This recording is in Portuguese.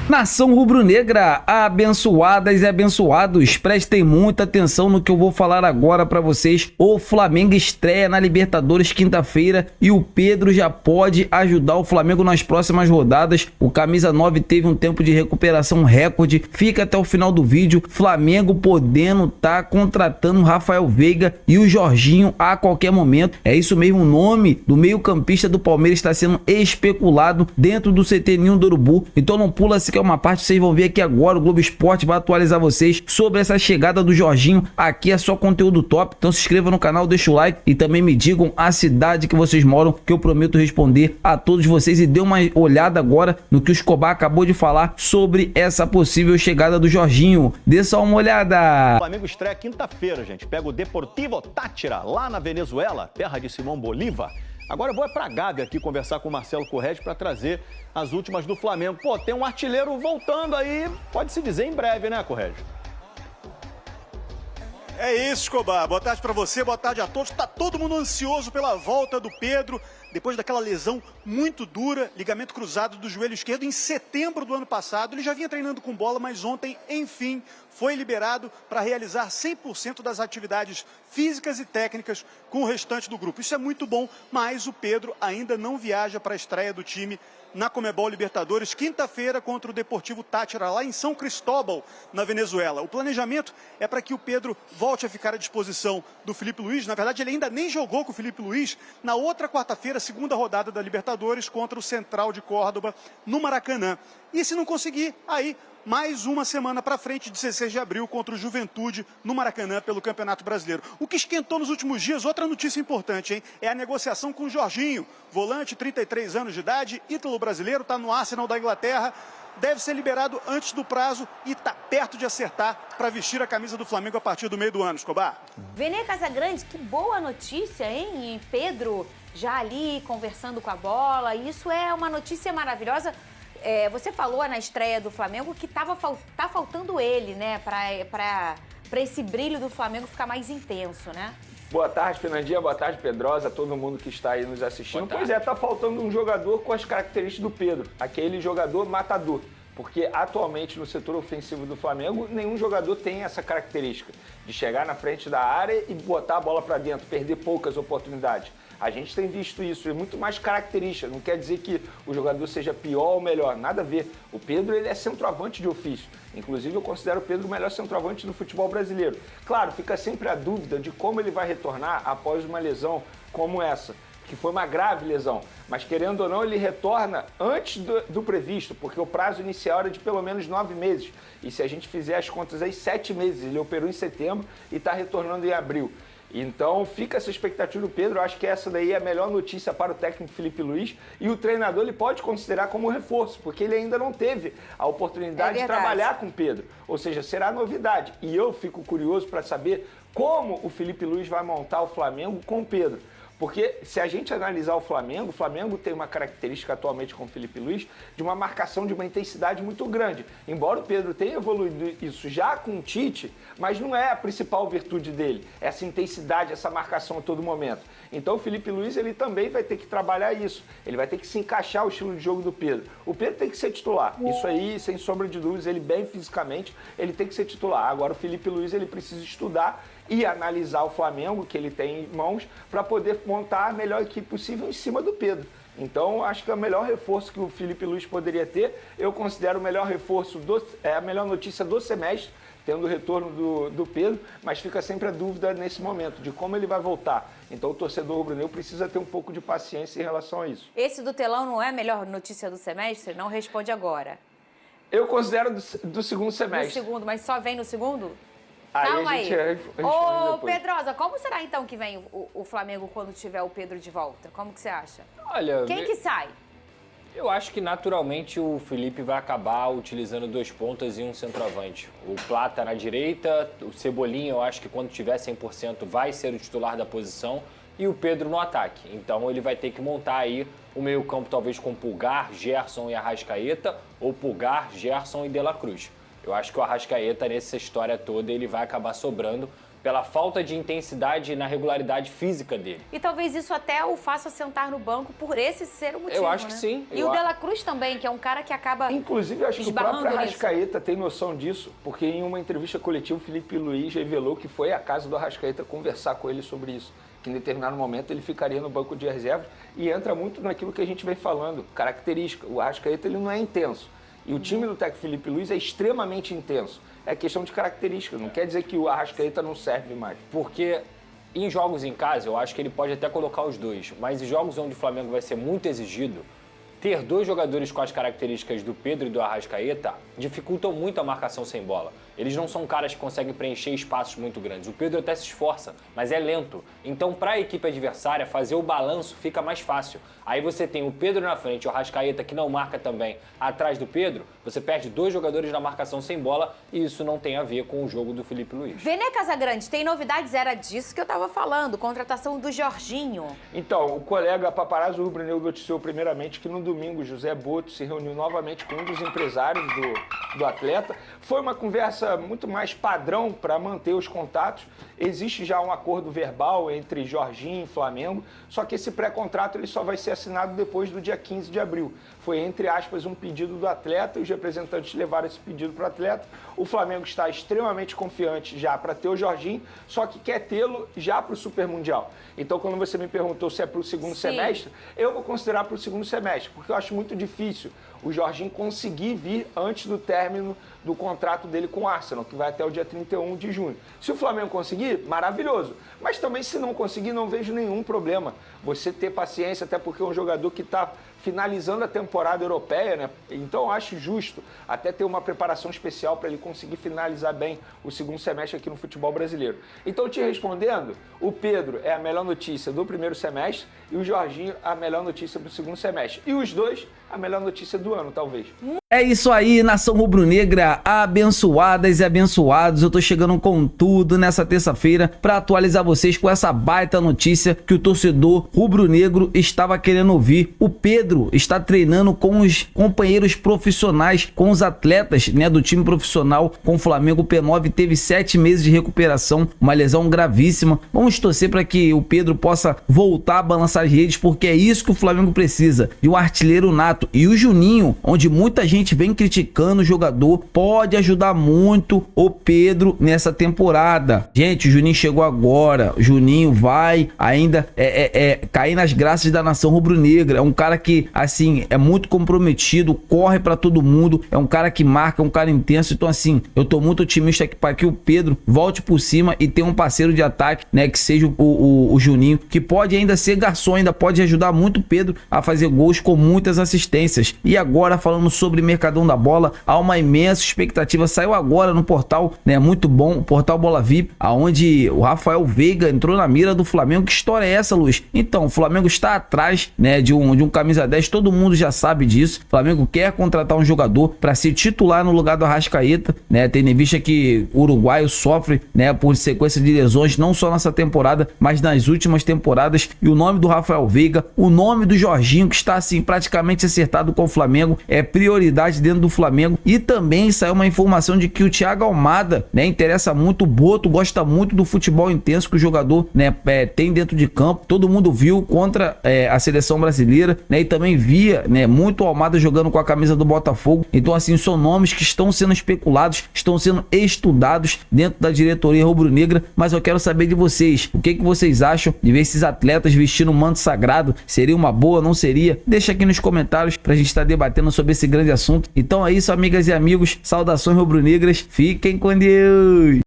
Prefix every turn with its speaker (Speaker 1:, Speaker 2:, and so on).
Speaker 1: Nação rubro-negra, abençoadas e abençoados, prestem muita atenção no que eu vou falar agora pra vocês. O Flamengo estreia na Libertadores quinta-feira e o Pedro já pode ajudar o Flamengo nas próximas rodadas. O camisa 9 teve um tempo de recuperação recorde, fica até o final do vídeo. Flamengo podendo tá contratando o Rafael Veiga e o Jorginho a qualquer momento. É isso mesmo, o nome do meio-campista do Palmeiras está sendo especulado dentro do CT Ninho do Urubu. Então não pula se que é uma parte, vocês vão ver aqui agora. O Globo Esporte vai atualizar vocês sobre essa chegada do Jorginho. Aqui é só conteúdo top, então se inscreva no canal, deixa o like e também me digam a cidade que vocês moram, que eu prometo responder a todos vocês. E dê uma olhada agora no que o Escobar acabou de falar sobre essa possível chegada do Jorginho. Dê só uma olhada.
Speaker 2: O Flamengo estreia quinta-feira, gente. Pega o Deportivo Táchira, lá na Venezuela, terra de Simão Bolívar. Agora eu vou pra Gávea aqui conversar com o Marcelo Corrêa para trazer as últimas do Flamengo. Pô, tem um artilheiro voltando aí, pode-se dizer em breve, né, Corrêa?
Speaker 3: É isso, Escobar. Boa tarde para você, boa tarde a todos. Tá todo mundo ansioso pela volta do Pedro, depois daquela lesão muito dura, ligamento cruzado do joelho esquerdo em setembro do ano passado. Ele já vinha treinando com bola, mas ontem, enfim, foi liberado para realizar 100% das atividades físicas e técnicas com o restante do grupo. Isso é muito bom, mas o Pedro ainda não viaja para a estreia do time na Conmebol Libertadores, quinta-feira contra o Deportivo Táchira, lá em São Cristóbal, na Venezuela. O planejamento é para que o Pedro volte a ficar à disposição do Felipe Luiz. Na verdade, ele ainda nem jogou com o Felipe Luiz na outra quarta-feira, segunda rodada da Libertadores, contra o Central de Córdoba, no Maracanã. E se não conseguir, aí mais uma semana para frente, 16 de abril, contra o Juventude, no Maracanã, pelo Campeonato Brasileiro. O que esquentou nos últimos dias, outra notícia importante, hein? É a negociação com o Jorginho, volante, 33 anos de idade, ítalo-brasileiro, está no Arsenal da Inglaterra, deve ser liberado antes do prazo e está perto de acertar para vestir a camisa do Flamengo a partir do meio do ano, Escobar.
Speaker 4: Vene Casagrande, que boa notícia, hein? E Pedro já ali conversando com a bola, isso é uma notícia maravilhosa. Você falou na estreia do Flamengo que tá faltando ele, né? Para esse brilho do Flamengo ficar mais intenso, né?
Speaker 5: Boa tarde, Fernandinha. Boa tarde, Pedrosa, todo mundo que está aí nos assistindo. Pois é, tá faltando um jogador com as características do Pedro, aquele jogador matador. Porque atualmente no setor ofensivo do Flamengo, nenhum jogador tem essa característica de chegar na frente da área e botar a bola para dentro, perder poucas oportunidades. A gente tem visto isso, é muito mais característica, não quer dizer que o jogador seja pior ou melhor, nada a ver. O Pedro, ele é centroavante de ofício, inclusive eu considero o Pedro o melhor centroavante do futebol brasileiro. Claro, fica sempre a dúvida de como ele vai retornar após uma lesão como essa, que foi uma grave lesão, mas querendo ou não, ele retorna antes do previsto, porque o prazo inicial era de pelo menos 9 meses, e se a gente fizer as contas aí, 7 meses, ele operou em setembro e está retornando em abril. Então fica essa expectativa do Pedro, eu acho que essa daí é a melhor notícia para o técnico Felipe Luiz, e o treinador ele pode considerar como reforço, porque ele ainda não teve a oportunidade de trabalhar com o Pedro, ou seja, será novidade. E eu fico curioso para saber como o Felipe Luiz vai montar o Flamengo com o Pedro. Porque se a gente analisar o Flamengo tem uma característica atualmente com o Felipe Luiz de uma marcação de uma intensidade muito grande. Embora o Pedro tenha evoluído isso já com o Tite, mas não é a principal virtude dele, essa intensidade, essa marcação a todo momento. Então o Felipe Luiz ele também vai ter que trabalhar isso, ele vai ter que se encaixar o estilo de jogo do Pedro. O Pedro tem que ser titular, isso aí, sem sombra de dúvidas, ele bem fisicamente, ele tem que ser titular. Agora o Felipe Luiz ele precisa estudar e analisar o Flamengo, que ele tem em mãos, para poder montar a melhor equipe possível em cima do Pedro. Então, acho que é o melhor reforço que o Felipe Luiz poderia ter. Eu considero o melhor reforço, a melhor notícia do semestre, tendo o retorno do Pedro, mas fica sempre a dúvida nesse momento, de como ele vai voltar. Então, o torcedor rubro-negro precisa ter um pouco de paciência em relação a isso.
Speaker 4: Esse do telão não é a melhor notícia do semestre? Não responde agora.
Speaker 5: Eu considero do segundo semestre.
Speaker 4: Do segundo, mas só vem no segundo?
Speaker 5: Calma
Speaker 4: aí.
Speaker 5: Ô,
Speaker 4: Pedrosa, como será então que vem o Flamengo quando tiver o Pedro de volta? Como que você acha?
Speaker 6: Olha,
Speaker 4: quem que sai?
Speaker 6: Eu acho que naturalmente o Felipe vai acabar utilizando 2 pontas e um centroavante. O Plata na direita, o Cebolinha eu acho que quando tiver 100% vai ser o titular da posição e o Pedro no ataque. Então ele vai ter que montar aí o meio-campo talvez com Pulgar, Gerson e Arrascaeta ou Pulgar, Gerson e De La Cruz. Eu acho que o Arrascaeta, nessa história toda, ele vai acabar sobrando pela falta de intensidade na regularidade física dele.
Speaker 4: E talvez isso até o faça sentar no banco por esse ser o motivo,
Speaker 6: Eu acho
Speaker 4: né?
Speaker 6: que sim.
Speaker 4: E o De La Cruz também, que é um cara que acaba
Speaker 5: Inclusive, eu acho que o
Speaker 4: esbarrando
Speaker 5: próprio
Speaker 4: nisso.
Speaker 5: Arrascaeta tem noção disso, porque em uma entrevista coletiva o Felipe Luiz revelou que foi à casa do Arrascaeta conversar com ele sobre isso, que em determinado momento ele ficaria no banco de reservas, e entra muito naquilo que a gente vem falando, característica. O Arrascaeta ele não é intenso, e o time do técnico Felipe Luiz é extremamente intenso. É questão de característica, não quer dizer que o Arrascaeta não serve mais.
Speaker 6: Porque em jogos em casa, eu acho que ele pode até colocar os dois, mas em jogos onde o Flamengo vai ser muito exigido, ter dois jogadores com as características do Pedro e do Arrascaeta dificultam muito a marcação sem bola. Eles não são caras que conseguem preencher espaços muito grandes. O Pedro até se esforça, mas é lento. Então, para a equipe adversária, fazer o balanço fica mais fácil. Aí você tem o Pedro na frente, o Arrascaeta, que não marca também, atrás do Pedro, você perde dois jogadores na marcação sem bola e isso não tem a ver com o jogo do Felipe Luiz.
Speaker 4: Vene Casagrande, tem novidades? Era disso que eu tava falando, contratação do Jorginho.
Speaker 5: Então, o colega Paparazzo Rubro-Negro noticiou primeiramente que no domingo José Boto se reuniu novamente com um dos empresários do atleta. Foi uma conversa muito mais padrão para manter os contatos. Existe já um acordo verbal entre Jorginho e Flamengo, só que esse pré-contrato ele só vai ser assinado depois do dia 15 de abril. Foi, entre aspas, um pedido do atleta e os representantes levaram esse pedido para o atleta. O Flamengo está extremamente confiante já para ter o Jorginho, só que quer tê-lo já para o Super Mundial. Então, quando você me perguntou se é para o segundo semestre, eu vou considerar para o segundo semestre, porque eu acho muito difícil o Jorginho conseguir vir antes do término do contrato dele com o Arsenal, que vai até o dia 31 de junho. Se o Flamengo conseguir, maravilhoso. Mas também, se não conseguir, não vejo nenhum problema. Você ter paciência, até porque é um jogador que está finalizando a temporada europeia, né? Então eu acho justo até ter uma preparação especial para ele conseguir finalizar bem o segundo semestre aqui no futebol brasileiro. Então, te respondendo, o Pedro é a melhor notícia do primeiro semestre e o Jorginho a melhor notícia do segundo semestre. E os dois, a melhor notícia do ano, talvez.
Speaker 1: É isso aí, nação rubro-negra, abençoadas e abençoados. Eu tô chegando com tudo nessa terça-feira para atualizar vocês com essa baita notícia que o torcedor rubro-negro estava querendo ouvir. O Pedro está treinando com os companheiros profissionais, com os atletas, né, do time profissional com o Flamengo. O P9 teve 7 meses de recuperação, uma lesão gravíssima. Vamos torcer para que o Pedro possa voltar a balançar as redes, porque é isso que o Flamengo precisa, de um artilheiro nato. E o Juninho, onde muita gente vem criticando o jogador, pode ajudar muito o Pedro nessa temporada. Gente, o Juninho chegou agora, o Juninho vai ainda cair nas graças da nação rubro-negra. É um cara que, assim, é muito comprometido, corre pra todo mundo, é um cara que marca, é um cara intenso. Então, assim, eu tô muito otimista aqui para que o Pedro volte por cima e tenha um parceiro de ataque, né, que seja o Juninho, que pode ainda ser garçom, ainda pode ajudar muito o Pedro a fazer gols com muitas assistências. E agora, falando sobre Mercadão da Bola, há uma imensa expectativa, saiu agora no portal, né, muito bom, o portal Bola VIP, aonde o Rafael Veiga entrou na mira do Flamengo. Que história é essa, Luiz? Então, o Flamengo está atrás, né, de um camisa 10, todo mundo já sabe disso. O Flamengo quer contratar um jogador para ser titular no lugar do Arrascaeta, né, tendo em vista que o uruguaio sofre, né, por sequência de lesões, não só nessa temporada, mas nas últimas temporadas. E o nome do Rafael Veiga, o nome do Jorginho, que está assim praticamente acertado com o Flamengo, é prioridade dentro do Flamengo. E também saiu uma informação de que o Thiago Almada, né, interessa muito, o Boto gosta muito do futebol intenso que o jogador, né, tem dentro de campo. Todo mundo viu contra a seleção brasileira, né, e também via, né, muito o Almada jogando com a camisa do Botafogo. Então, assim, são nomes que estão sendo especulados, estão sendo estudados dentro da diretoria rubro-negra. Mas eu quero saber de vocês, o que vocês acham de ver esses atletas vestindo um manto sagrado? Seria uma boa, não seria? Deixa aqui nos comentários pra gente estar debatendo sobre esse grande assunto. Então é isso, amigas e amigos, saudações rubro-negras, fiquem com Deus!